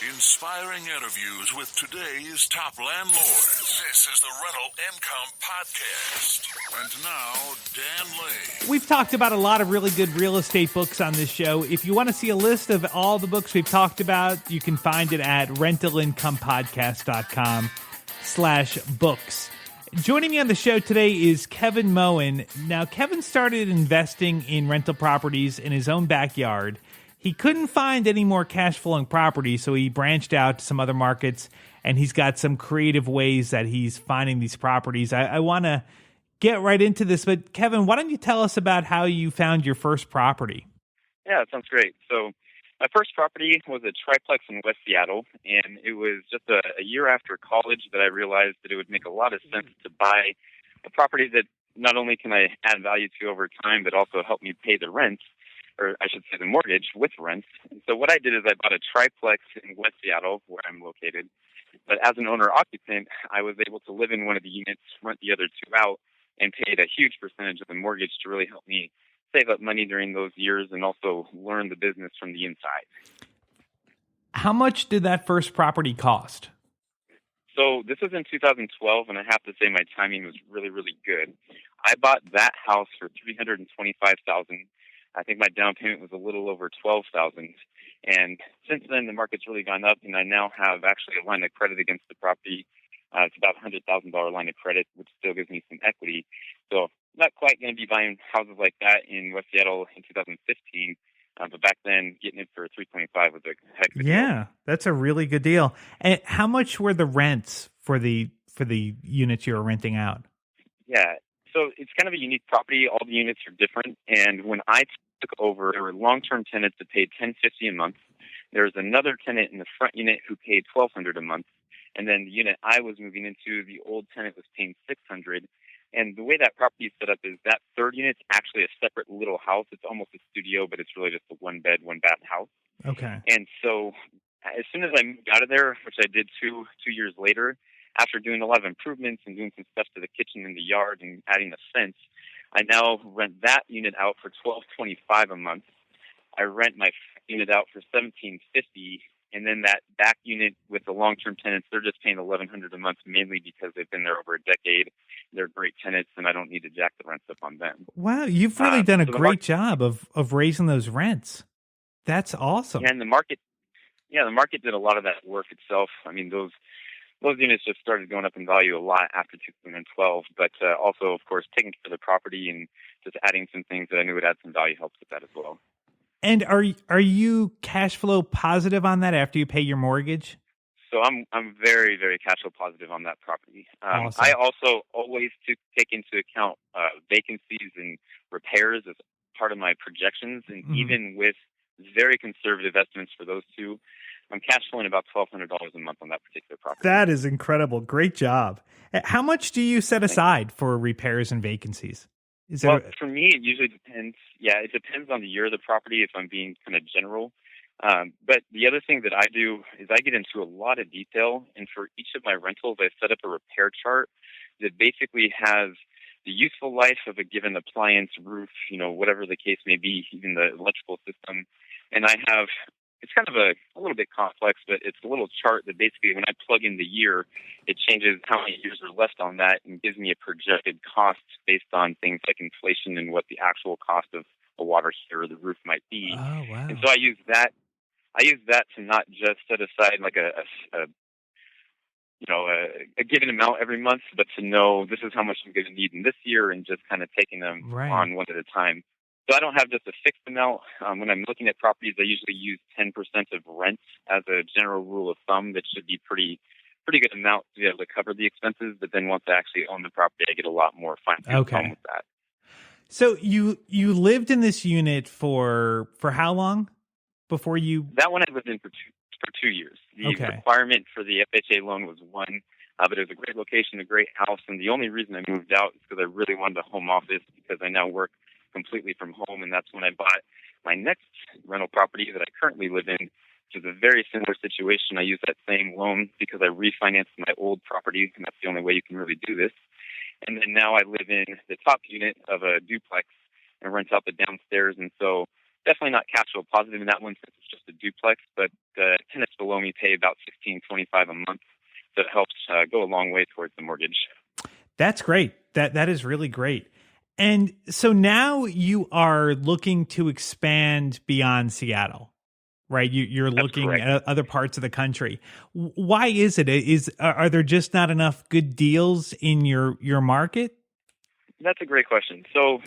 Inspiring interviews with today's top landlords. This is the Rental Income Podcast. And now, Dan Lane. We've talked about a lot of really good real estate books on this show. If you want to see a list of all the books we've talked about, you can find it at rentalincomepodcast.com/books. Joining me on the show today is Kevin Moen. Now, Kevin started investing in rental properties in his own backyard. He couldn't find any more cash flowing properties, so he branched out to some other markets, and he's got some creative ways that he's finding these properties. I want to get right into this, but Kevin, why don't you tell us about how you found your first property? Yeah, that sounds great. So my first property was a triplex in West Seattle, and it was just a year after college that I realized that it would make a lot of sense to buy a property that not only can I add value to over time, but also help me pay the rent, or I should say the mortgage with rent. And so what I did is I bought a triplex in West Seattle, where I'm located. But as an owner-occupant, I was able to live in one of the units, rent the other two out, and paid a huge percentage of the mortgage to really help me save up money during those years and also learn the business from the inside. How much did that first property cost? So this was in 2012, and I have to say my timing was really, really good. I bought that house for $325,000. I think my down payment was a little over $12,000. And since then, the market's really gone up, and I now have actually a line of credit against the property. It's about a $100,000 line of credit, which still gives me some equity. So not quite going to be buying houses like that in West Seattle in 2015. But back then, getting it for $325 was a heck of a deal. Yeah, that's a really good deal. And how much were the rents for the units you were renting out? Yeah, so it's kind of a unique property. All the units are different. And when I took over, there were long-term tenants that paid $1,050 a month. There was another tenant in the front unit who paid $1,200 a month. And then the unit I was moving into, the old tenant was paying $600. And the way that property is set up is that third unit's actually a separate little house. It's almost a studio, but it's really just a one-bed, one-bath house. Okay. And so as soon as I moved out of there, which I did two years later, after doing a lot of improvements and doing some stuff to the kitchen and the yard and adding a fence, I now rent that unit out for $1,225 a month. I rent my unit out for $1,750. And then that back unit with the long-term tenants, they're just paying $1,100 a month, mainly because they've been there over a decade. They're great tenants, and I don't need to jack the rents up on them. Wow, you've really done a great job of raising those rents. That's awesome. And the market did a lot of that work itself. I mean, those units just started going up in value a lot after 2012. But also, of course, taking care of the property and just adding some things that I knew would add some value helps with that as well. And are you cash flow positive on that after you pay your mortgage? So I'm very, very cash flow positive on that property. Awesome. I also always take into account vacancies and repairs as part of my projections, and even with very conservative estimates for those two, I'm cash flowing about $1,200 a month on that particular property. That is incredible. Great job. How much do you set aside for repairs and vacancies? For me, it usually depends. Yeah, it depends on the year of the property, if I'm being kind of general. But the other thing that I do is I get into a lot of detail, and for each of my rentals, I set up a repair chart that basically has the useful life of a given appliance, roof, whatever the case may be, even the electrical system. And I have, it's kind of a little bit complex, but it's a little chart that basically when I plug in the year, it changes how many years are left on that and gives me a projected cost based on things like inflation and what the actual cost of a water heater or the roof might be. Oh, wow. And so I use that to not just set aside like a given amount every month, but to know this is how much I'm going to need in this year and just kind of taking them on one at a time. So I don't have just a fixed amount. When I'm looking at properties, I usually use 10% of rent as a general rule of thumb. That should be pretty good amount to be able to cover the expenses. But then once I actually own the property, I get a lot more fine-tuned fun with that. So you lived in this unit for how long before you? That one I lived in for 2 years. The requirement for the FHA loan was one, but it was a great location, a great house. And the only reason I moved out is because I really wanted a home office, because I now work completely from home. And that's when I bought my next rental property that I currently live in, which is a very similar situation. I used that same loan because I refinanced my old property, and that's the only way you can really do this. And then now I live in the top unit of a duplex and rent out the downstairs. And so definitely not cash flow positive in that one since it's just a duplex, but the tenants below me only pay about $16.25 a month. So it helps go a long way towards the mortgage. That's great. That is really great. And so now you are looking to expand beyond Seattle, right? You're That's looking correct. at other parts of the country. Why is it? Are there just not enough good deals in your market? That's a great question. So,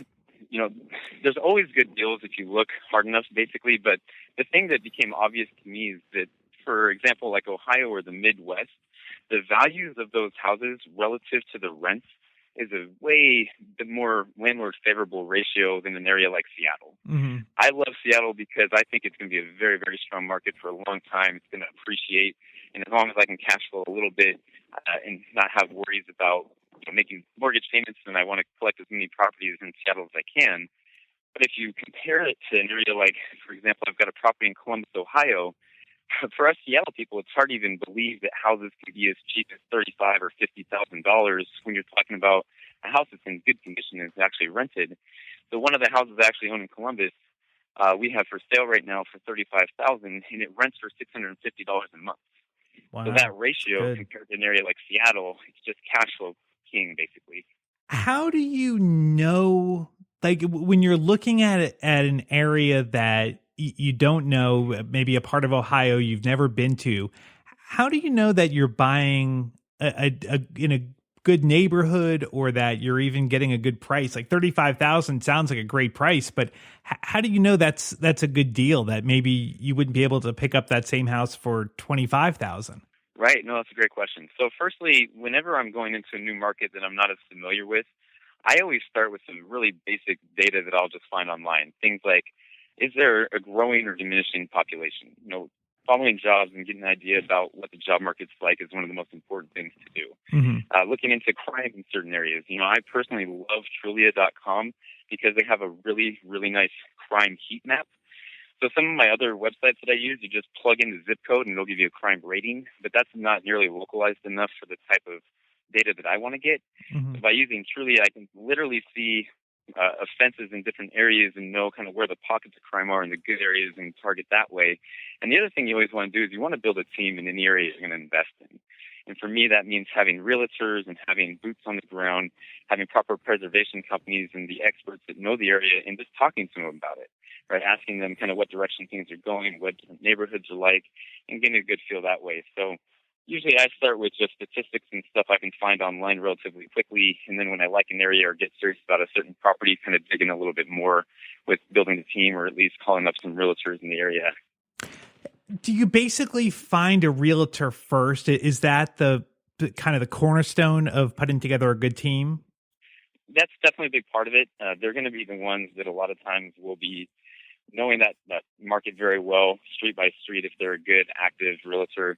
there's always good deals if you look hard enough, basically. But the thing that became obvious to me is that, for example, like Ohio or the Midwest, the values of those houses relative to the rents is a way more landlord favorable ratio than an area like Seattle. Mm-hmm. I love Seattle because I think it's going to be a very, very strong market for a long time. It's going to appreciate. And as long as I can cash flow a little bit and not have worries about making mortgage payments, and I want to collect as many properties in Seattle as I can. But if you compare it to an area like, for example, I've got a property in Columbus, Ohio. For us Seattle people, it's hard to even believe that houses can be as cheap as $35,000 or $50,000 when you're talking about a house that's in good condition and is actually rented. So one of the houses I actually own in Columbus, we have for sale right now for $35,000, and it rents for $650 a month. Wow. So that ratio compared to an area like Seattle, it's just cash flow king, basically. How do you know, like when you're looking at an area that you don't know, maybe a part of Ohio you've never been to, how do you know that you're buying in a good neighborhood or that you're even getting a good price? Like 35,000 sounds like a great price, but how do you know that's a good deal, that maybe you wouldn't be able to pick up that same house for 25,000? Right. No, that's a great question. So firstly, whenever I'm going into a new market that I'm not as familiar with, I always start with some really basic data that I'll just find online. Things like, is there a growing or diminishing population? Following jobs and getting an idea about what the job market's like is one of the most important things to do. Mm-hmm. Looking into crime in certain areas. I personally love Trulia.com because they have a really, really nice crime heat map. So some of my other websites that I use, you just plug in the zip code and it'll give you a crime rating, but that's not nearly localized enough for the type of data that I want to get. Mm-hmm. So by using Trulia, I can literally see offenses in different areas and know kind of where the pockets of crime are in the good areas and target that way. And the other thing you always want to do is you want to build a team in any area you're going to invest in. And for me, that means having realtors and having boots on the ground, having proper preservation companies and the experts that know the area, and just talking to them about it, right? Asking them kind of what direction things are going, what different neighborhoods are like, and getting a good feel that way. So usually I start with just statistics and stuff I can find online relatively quickly. And then when I like an area or get serious about a certain property, kind of dig in a little bit more with building a team or at least calling up some realtors in the area. Do you basically find a realtor first? Is that the kind of the cornerstone of putting together a good team? That's definitely a big part of it. They're going to be the ones that a lot of times will be knowing that market very well, street by street, if they're a good, active realtor.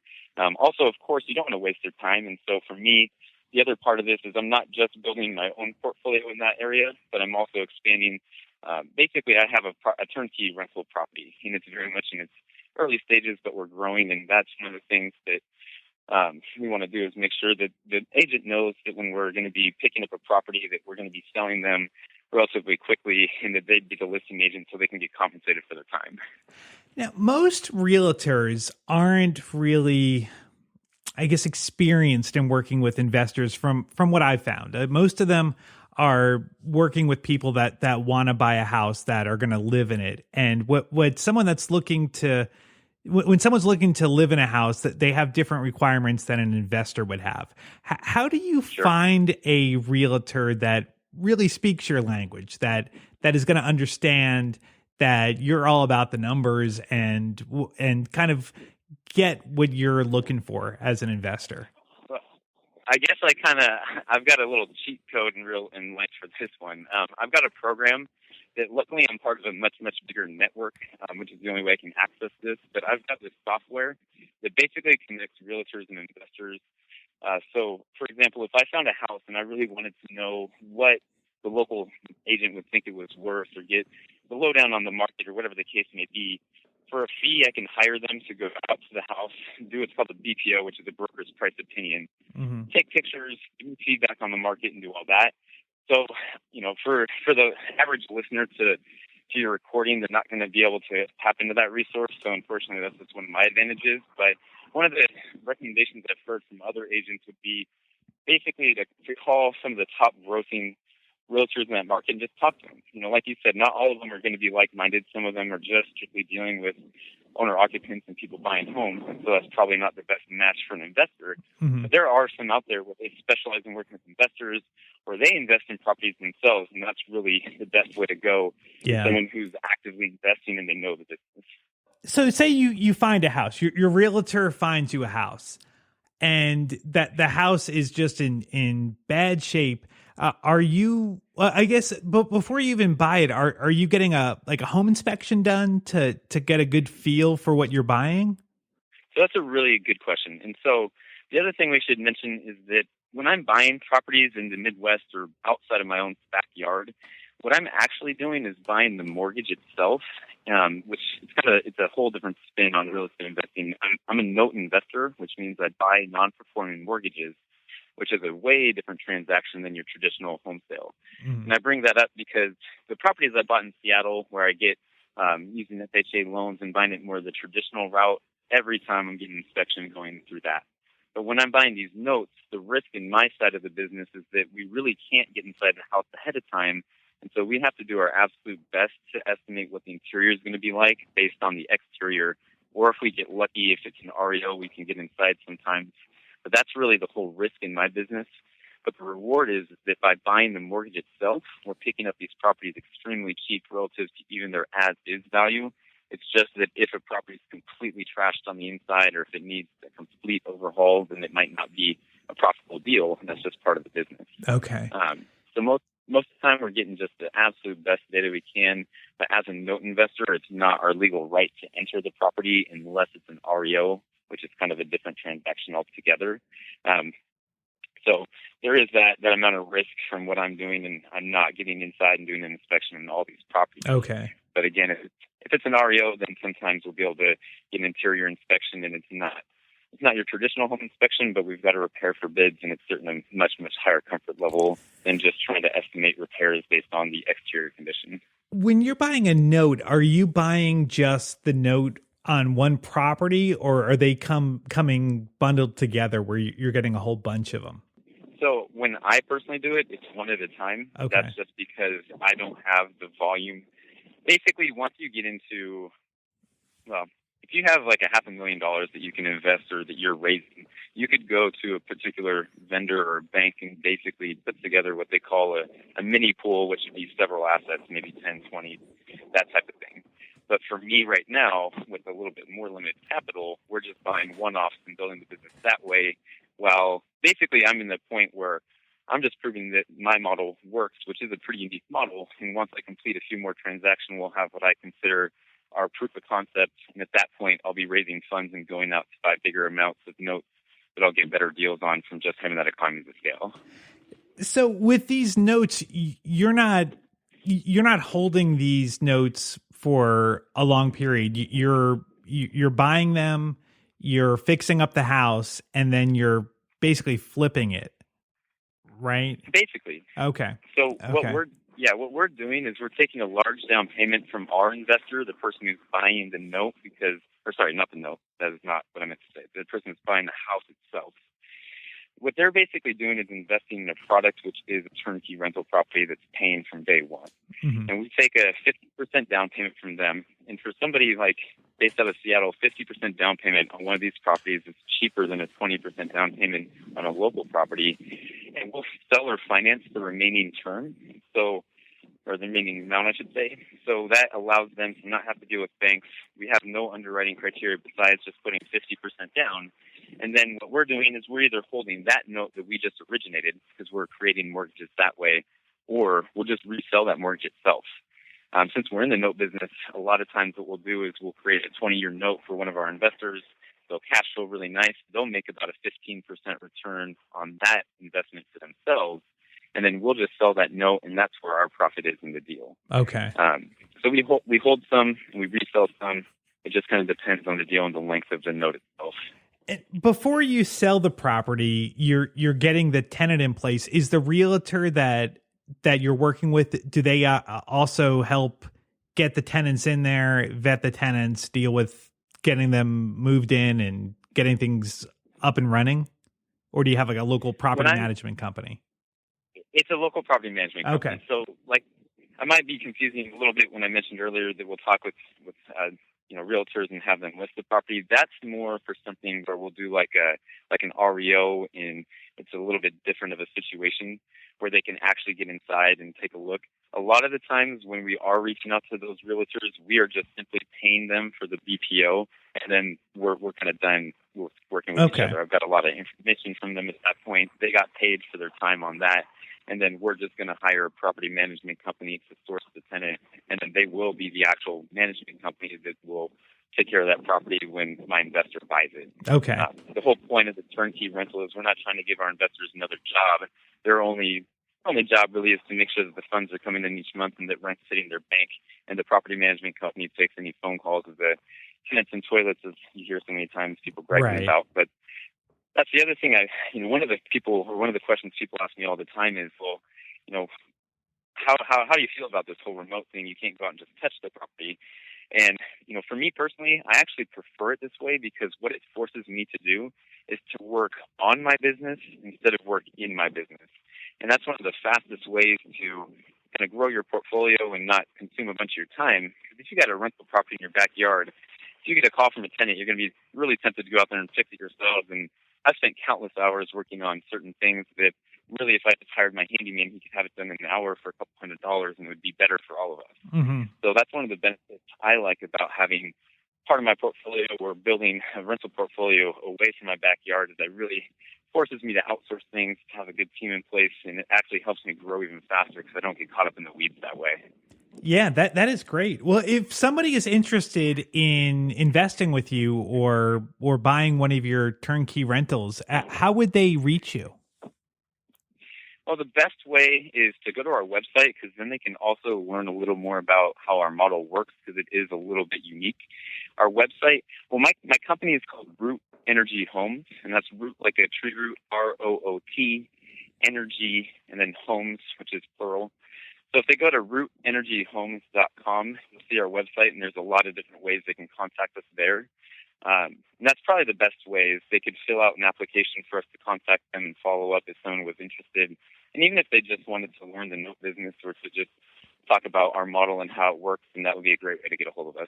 Also, of course, you don't want to waste their time. And so for me, the other part of this is I'm not just building my own portfolio in that area, but I'm also expanding. Basically, I have a turnkey rental property, and it's very much in its early stages, but we're growing. And that's one of the things that we want to do is make sure that the agent knows that when we're going to be picking up a property, that we're going to be selling them relatively quickly and that they'd be the listing agent so they can get compensated for their time. Now, most realtors aren't really, I guess, experienced in working with investors from what I've found. Most of them are working with people that want to buy a house, that are going to live in it. And what someone that's looking to, when someone's looking to live in a house, that they have different requirements than an investor would have. How do you find a realtor that really speaks your language, that is going to understand that you're all about the numbers and kind of get what you're looking for as an investor? Well, I guess I've got a little cheat code in life for this one. I've got a program that luckily I'm part of a much, much bigger network, which is the only way I can access this. But I've got this software that basically connects realtors and investors. So, for example, if I found a house and I really wanted to know what the local agent would think it was worth or get the lowdown on the market or whatever the case may be, for a fee, I can hire them to go out to the house, do what's called a BPO, which is a broker's price opinion, take pictures, give me feedback on the market, and do all that. So, for the average listener to your recording, they're not going to be able to tap into that resource. So, unfortunately, that's just one of my advantages. But one of the recommendations I've heard from other agents would be basically to call some of the top grossing realtors in that market and just talk to them. Like you said, not all of them are going to be like-minded. Some of them are just strictly dealing with owner-occupants and people buying homes, and so that's probably not the best match for an investor. Mm-hmm. But there are some out there where they specialize in working with investors, or they invest in properties themselves, and that's really the best way to go. Yeah. Someone who's actively investing and they know the business. So say you find a house, your realtor finds you a house, and that the house is just in bad shape. Are you, I guess, but before you even buy it, are you getting a home inspection done to get a good feel for what you're buying? So that's a really good question. And so the other thing we should mention is that when I'm buying properties in the Midwest or outside of my own backyard, what I'm actually doing is buying the mortgage itself, which it's a whole different spin on real estate investing. I'm a note investor, which means I buy non-performing mortgages, which is a way different transaction than your traditional home sale. Mm-hmm. And I bring that up because the properties I bought in Seattle, where I get using FHA loans and buying it more the traditional route, every time I'm getting inspection going through that. But when I'm buying these notes, the risk in my side of the business is that we really can't get inside the house ahead of time. And so we have to do our absolute best to estimate what the interior is going to be like based on the exterior. Or if we get lucky, if it's an REO, we can get inside sometimes. But that's really the whole risk in my business. But the reward is that by buying the mortgage itself, we're picking up these properties extremely cheap relative to even their as-is value. It's just that if a property is completely trashed on the inside or if it needs a complete overhaul, then it might not be a profitable deal, and that's just part of the business. Okay. So most of the time we're getting just the absolute best data we can. But as a note investor, it's not our legal right to enter the property unless it's an REO, which is kind of a different transaction altogether. So there is that amount of risk from what I'm doing, and I'm not getting inside and doing an inspection on all these properties. Okay. But again, if it's an REO, then sometimes we'll be able to get an interior inspection, and it's not your traditional home inspection, but we've got to repair for bids, and it's certainly a much, much higher comfort level than just trying to estimate repairs based on the exterior condition. When you're buying a note, are you buying just the note on one property, or are they coming bundled together where you're getting a whole bunch of them? So when I personally do it, it's one at a time. Okay. That's just because I don't have the volume. Basically, once you get into, if you have like $500,000 that you can invest or that you're raising, you could go to a particular vendor or bank and basically put together what they call a mini pool, which would be several assets, maybe 10, 20, that type of thing. But for me right now, with a little bit more limited capital, we're just buying one-offs and building the business that way. While basically I'm in the point where I'm just proving that my model works, which is a pretty unique model. And once I complete a few more transactions, we'll have what I consider our proof of concept. And at that point, I'll be raising funds and going out to buy bigger amounts of notes that I'll get better deals on from just having that economies of scale. So with these notes, you're not holding these notes for a long period. You're buying them, you're fixing up the house, and then you're basically flipping it, right? Basically. Okay. So okay. what we're doing is we're taking a large down payment from our investor, the person who's buying the note, not the note. That is not what I meant to say. The person who's buying the house itself. What they're basically doing is investing in a product which is a turnkey rental property that's paying from day one. Mm-hmm. And we take a 50% down payment from them. And for somebody like based out of Seattle, 50% down payment on one of these properties is cheaper than a 20% down payment on a local property. And we'll sell or finance the remaining term, or the remaining amount, I should say. So that allows them to not have to deal with banks. We have no underwriting criteria besides just putting 50% down. And then what we're doing is we're either holding that note that we just originated because we're creating mortgages that way, or we'll just resell that mortgage itself. Since we're in the note business, a lot of times what we'll do is we'll create a 20-year note for one of our investors. They'll cash flow really nice. They'll make about a 15% return on that investment for themselves. And then we'll just sell that note, and that's where our profit is in the deal. Okay. So we hold some, and we resell some. It just kind of depends on the deal and the length of the note itself. Before you sell the property, you're getting the tenant in place. Is the realtor that you're working with, do they also help get the tenants in there, vet the tenants, deal with getting them moved in and getting things up and running? Or do you have like a local property When management company? It's a local property management company. Okay. So, like, I might be confusing a little bit when I mentioned earlier that we'll talk with realtors and have them list the property. That's more for something where we'll do like an REO, and it's a little bit different of a situation where they can actually get inside and take a look. A lot of the times when we are reaching out to those realtors, we are just simply paying them for the BPO, and then we're kind of done working with each other. I've got a lot of information from them at that point. They got paid for their time on that. And then we're just going to hire a property management company to source the tenant, and then they will be the actual management company that will take care of that property when my investor buys it. Okay. The whole point of the turnkey rental is we're not trying to give our investors another job. Their only job really is to make sure that the funds are coming in each month and that rent's hitting their bank, and the property management company takes any phone calls of the tenants and toilets, as you hear so many times people bragging about. But that's the other thing. One of the questions people ask me all the time is, well, how do you feel about this whole remote thing? You can't go out and just touch the property. And, for me personally, I actually prefer it this way because what it forces me to do is to work on my business instead of work in my business. And that's one of the fastest ways to kind of grow your portfolio and not consume a bunch of your time. Because if you got a rental property in your backyard, if you get a call from a tenant, you're going to be really tempted to go out there and fix it yourself. And I've spent countless hours working on certain things that really, if I just hired my handyman, he could have it done in an hour for a couple $100, and it would be better for all of us. Mm-hmm. So that's one of the benefits I like about having part of my portfolio or building a rental portfolio away from my backyard, is that really forces me to outsource things, to have a good team in place, and it actually helps me grow even faster because I don't get caught up in the weeds that way. Yeah, that is great. Well, if somebody is interested in investing with you or buying one of your turnkey rentals, how would they reach you? Well, the best way is to go to our website, because then they can also learn a little more about how our model works, because it is a little bit unique. Our website, well, my company is called Root Energy Homes, and that's root like a tree root, ROOT, energy, and then homes, which is plural. So if they go to rootenergyhomes.com, you'll see our website, and there's a lot of different ways they can contact us there. And that's probably the best way. Is they could fill out an application for us to contact them and follow up if someone was interested. And even if they just wanted to learn the note business or to just talk about our model and how it works, then that would be a great way to get a hold of us.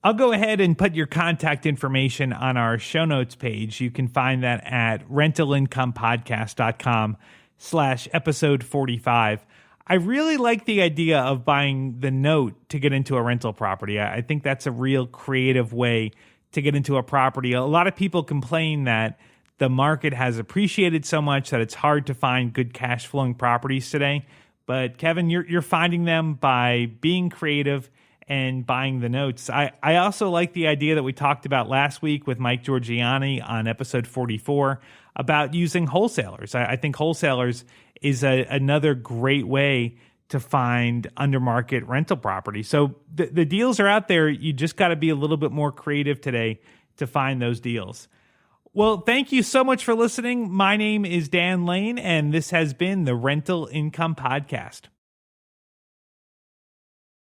I'll go ahead and put your contact information on our show notes page. You can find that at rentalincomepodcast.com/episode 45. I really like the idea of buying the note to get into a rental property. I think that's a real creative way to get into a property. A lot of people complain that the market has appreciated so much that it's hard to find good cash flowing properties today. But Kevin, you're finding them by being creative and buying the notes. I also like the idea that we talked about last week with Mike Giorgiani on episode 44 about using wholesalers. I think wholesalers is another great way to find undermarket rental property. So the deals are out there. You just got to be a little bit more creative today to find those deals. Well, thank you so much for listening. My name is Dan Lane, and this has been the Rental Income Podcast.